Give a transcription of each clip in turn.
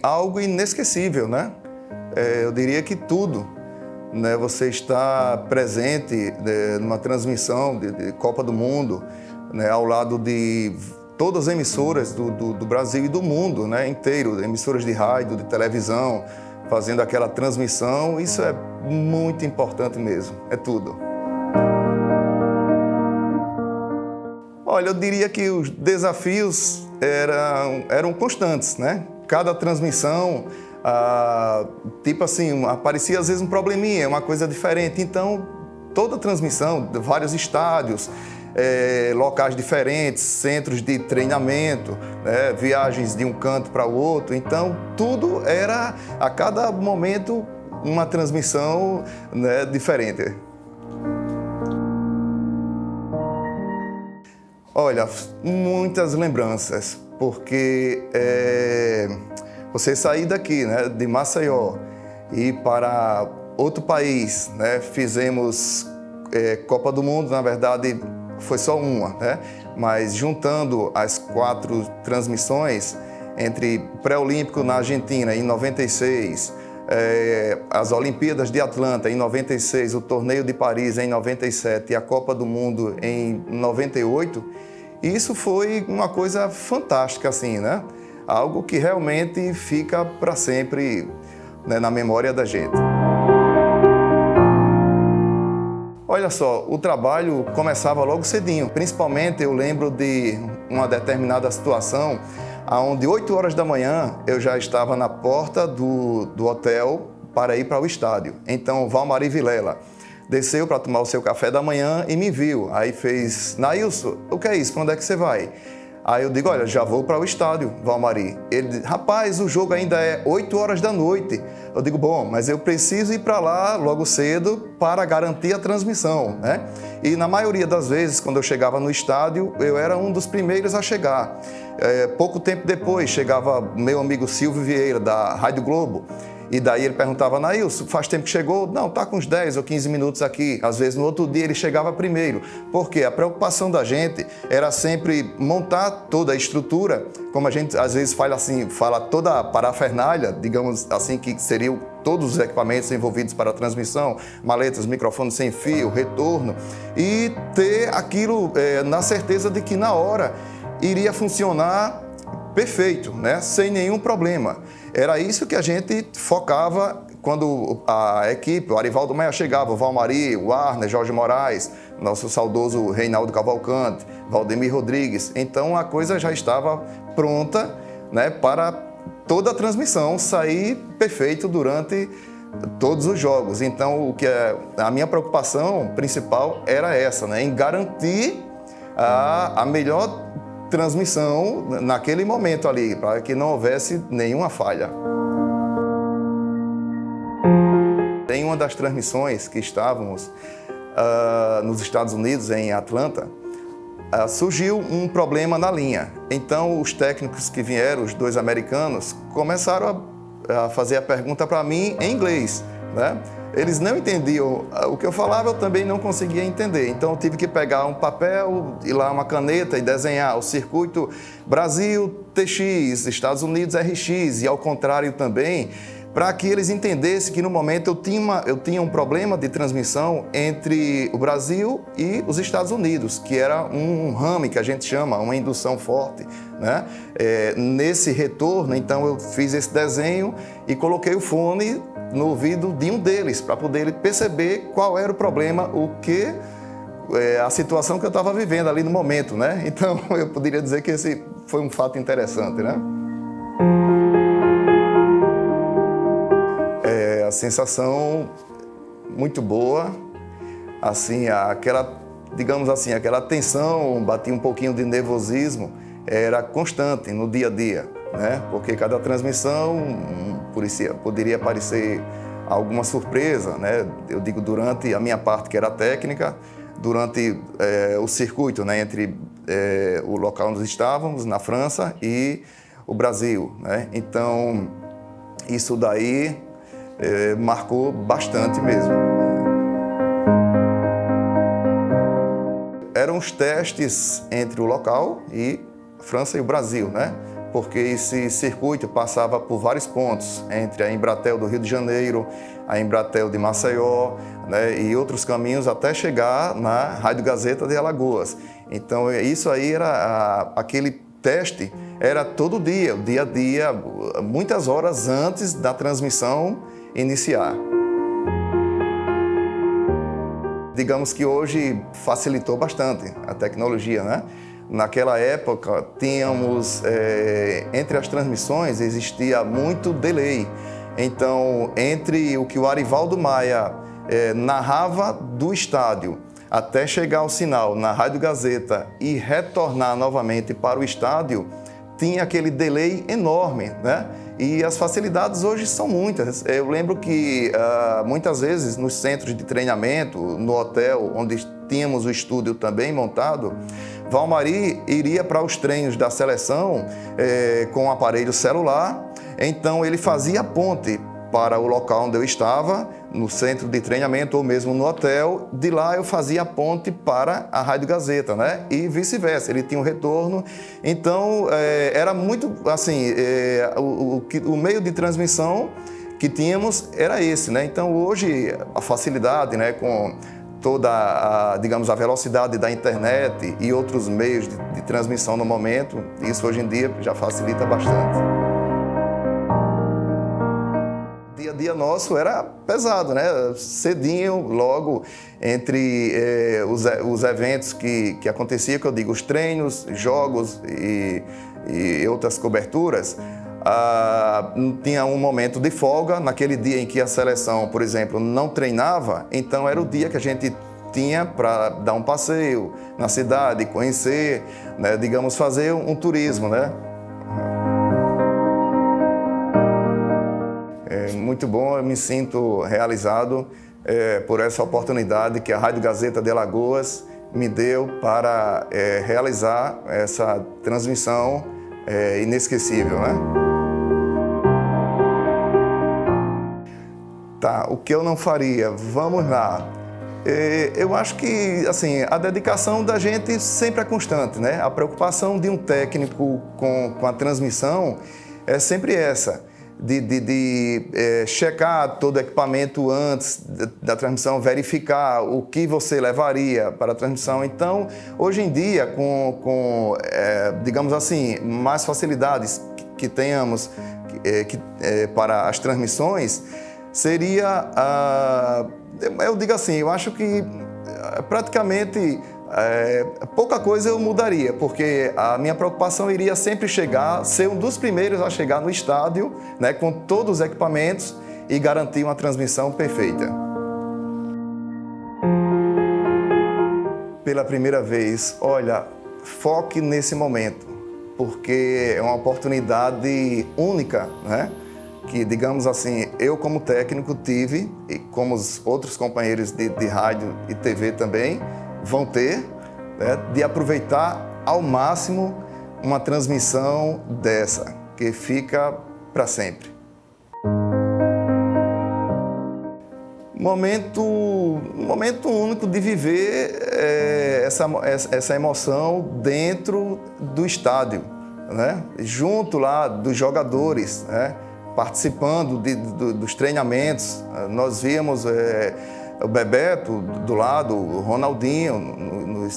algo inesquecível, né? Eu diria que tudo, né? Você está presente, né, numa transmissão de Copa do Mundo, né, ao lado de todas as emissoras do Brasil e do mundo, né, inteiro, emissoras de rádio, de televisão, fazendo aquela transmissão. Isso é muito importante mesmo, é tudo. Olha, eu diria que os desafios eram constantes, né? Cada transmissão, tipo assim, aparecia às vezes um probleminha, uma coisa diferente. Então, toda transmissão, vários estádios, locais diferentes, centros de treinamento, né? Viagens de um canto para o outro. Então, tudo era, a cada momento, uma transmissão, né, diferente. Olha, muitas lembranças, porque você sair daqui, né, de Maceió, e ir para outro país, né, fizemos Copa do Mundo, na verdade foi só uma, né, mas juntando as 4 transmissões, entre pré-olímpico na Argentina em 96, as Olimpíadas de Atlanta em 96, o Torneio de Paris em 97 e a Copa do Mundo em 98, isso foi uma coisa fantástica, assim, né? Algo que realmente fica para sempre, né, na memória da gente. Olha só, o trabalho começava logo cedinho. Principalmente eu lembro de uma determinada situação onde 8 horas da manhã eu já estava na porta do hotel para ir para o estádio. Então, Valmari Vilela desceu para tomar o seu café da manhã e me viu. Aí fez: Nailson, o que é isso? Quando é que você vai? Aí eu digo: olha, já vou para o estádio, Valmari. Ele diz: rapaz, o jogo ainda é 8 horas da noite. Eu digo: bom, mas eu preciso ir para lá logo cedo para garantir a transmissão, né? E na maioria das vezes, quando eu chegava no estádio, eu era um dos primeiros a chegar. Pouco tempo depois, chegava meu amigo Silvio Vieira, da Rádio Globo. E daí ele perguntava: Nailson, faz tempo que chegou? Não, tá com uns 10 ou 15 minutos aqui. Às vezes no outro dia ele chegava primeiro. Porque a preocupação da gente era sempre montar toda a estrutura, como a gente às vezes fala toda a parafernália, digamos assim, que seriam todos os equipamentos envolvidos para a transmissão, maletas, microfones sem fio, retorno, e ter aquilo na certeza de que na hora iria funcionar perfeito, né? Sem nenhum problema. Era isso que a gente focava quando a equipe, o Arivaldo Maia chegava, o Valmari, o Arner, Jorge Moraes, nosso saudoso Reinaldo Cavalcante, Valdemir Rodrigues. Então a coisa já estava pronta, né, para toda a transmissão sair perfeito durante todos os jogos. Então a minha preocupação principal era essa, né, em garantir a melhor transmissão naquele momento ali, para que não houvesse nenhuma falha. Em uma das transmissões que estávamos nos Estados Unidos, em Atlanta, surgiu um problema na linha. Então os técnicos que vieram, os 2 americanos, começaram a fazer a pergunta para mim em inglês, né? Eles não entendiam o que eu falava, eu também não conseguia entender. Então eu tive que pegar um papel e lá uma caneta e desenhar o circuito Brasil TX, Estados Unidos RX e ao contrário também, para que eles entendessem que no momento eu tinha um problema de transmissão entre o Brasil e os Estados Unidos, que era um rame que a gente chama, uma indução forte, né? Nesse retorno, então eu fiz esse desenho e coloquei o fone no ouvido de um deles, para poder perceber qual era o problema, a situação que eu estava vivendo ali no momento, né? Então eu poderia dizer que esse foi um fato interessante, né? A sensação muito boa, assim, digamos assim, aquela tensão, batia um pouquinho de nervosismo, era constante no dia a dia, né? Porque cada transmissão poderia aparecer alguma surpresa, né? Eu digo durante a minha parte, que era técnica, durante o circuito, né? Entre o local onde estávamos, na França, e o Brasil, né? Então, isso daí marcou bastante mesmo. Eram os testes entre o local e França e o Brasil, né? porque esse circuito passava por vários pontos, entre a Embratel do Rio de Janeiro, a Embratel de Maceió, né, e outros caminhos até chegar na Rádio Gazeta de Alagoas. Então isso aí era aquele teste, era todo dia, o dia a dia, muitas horas antes da transmissão iniciar. Digamos que hoje facilitou bastante a tecnologia, né? Naquela época, tínhamos, entre as transmissões, existia muito delay. Então, entre o que o Arivaldo Maia narrava do estádio até chegar ao sinal na Rádio Gazeta e retornar novamente para o estádio, tinha aquele delay enorme, né? E as facilidades hoje são muitas. Eu lembro que muitas vezes nos centros de treinamento, no hotel onde tínhamos o estúdio também montado, Valmari iria para os treinos da seleção com um aparelho celular, então ele fazia a ponte para o local onde eu estava, no centro de treinamento ou mesmo no hotel. De lá eu fazia a ponte para a Rádio Gazeta, né? E vice-versa, ele tinha um retorno. Então era muito assim, o meio de transmissão que tínhamos era esse, né? Então hoje a facilidade, né, com toda a, digamos, a velocidade da internet e outros meios de transmissão no momento, isso hoje em dia já facilita bastante. Dia a dia nosso era pesado, né? Cedinho, logo entre os eventos que aconteciam, que eu digo, os treinos, jogos e outras coberturas, tinha um momento de folga. Naquele dia em que a seleção, por exemplo, não treinava, então era o dia que a gente tinha para dar um passeio na cidade, conhecer, né? Digamos, fazer um turismo, né? Muito bom, eu me sinto realizado por essa oportunidade que a Rádio Gazeta de Alagoas me deu para realizar essa transmissão inesquecível, né? Tá, o que eu não faria? Vamos lá. Eu acho que assim, a dedicação da gente sempre é constante, né? A preocupação de um técnico com a transmissão é sempre essa. De checar todo o equipamento antes da transmissão, verificar o que você levaria para a transmissão. Então, hoje em dia, com digamos assim, mais facilidades que tenhamos para as transmissões, seria, eu digo assim, eu acho que praticamente pouca coisa eu mudaria, porque a minha preocupação iria sempre ser um dos primeiros a chegar no estádio, né, com todos os equipamentos e garantir uma transmissão perfeita. Pela primeira vez, olha, foque nesse momento, porque é uma oportunidade única, né? Que, digamos assim, eu como técnico tive, e como os outros companheiros de rádio e TV também, vão ter, né, de aproveitar ao máximo uma transmissão dessa, que fica para sempre. Momento único de viver essa emoção dentro do estádio, né, junto lá dos jogadores, né, participando dos treinamentos. Nós víamos o Bebeto do lado, o Ronaldinho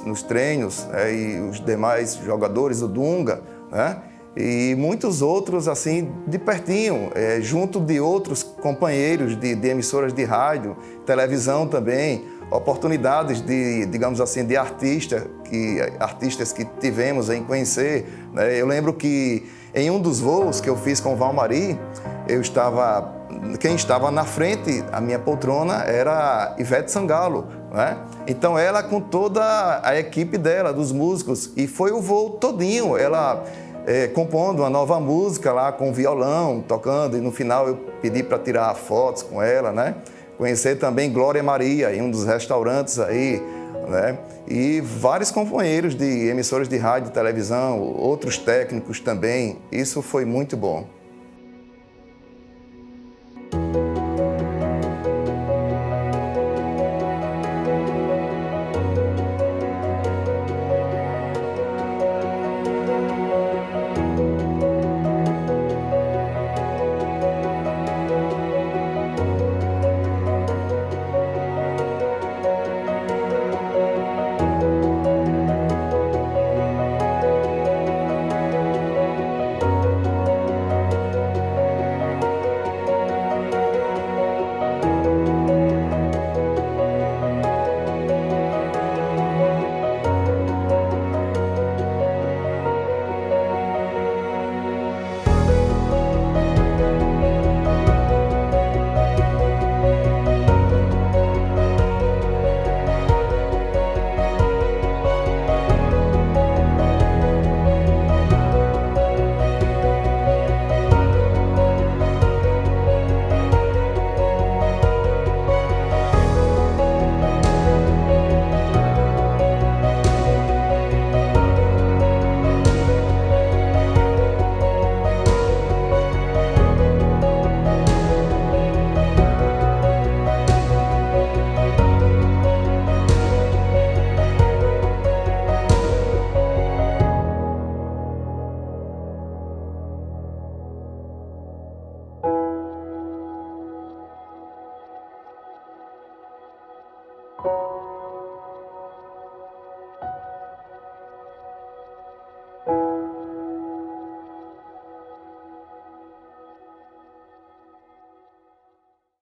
nos treinos, e os demais jogadores, o Dunga, né? E muitos outros assim de pertinho, junto de outros companheiros de emissoras de rádio, televisão também, oportunidades digamos assim, de artistas que tivemos em conhecer, né? Eu lembro que em um dos voos que eu fiz com o Valmari, quem estava na frente, a minha poltrona, era Ivete Sangalo, né? Então ela com toda a equipe dela, dos músicos, e foi o voo todinho, ela compondo uma nova música lá com violão, tocando, e no final eu pedi para tirar fotos com ela, né? Conhecer também Glória Maria em um dos restaurantes aí, né? E vários companheiros de emissoras de rádio e televisão, outros técnicos também. Isso foi muito bom.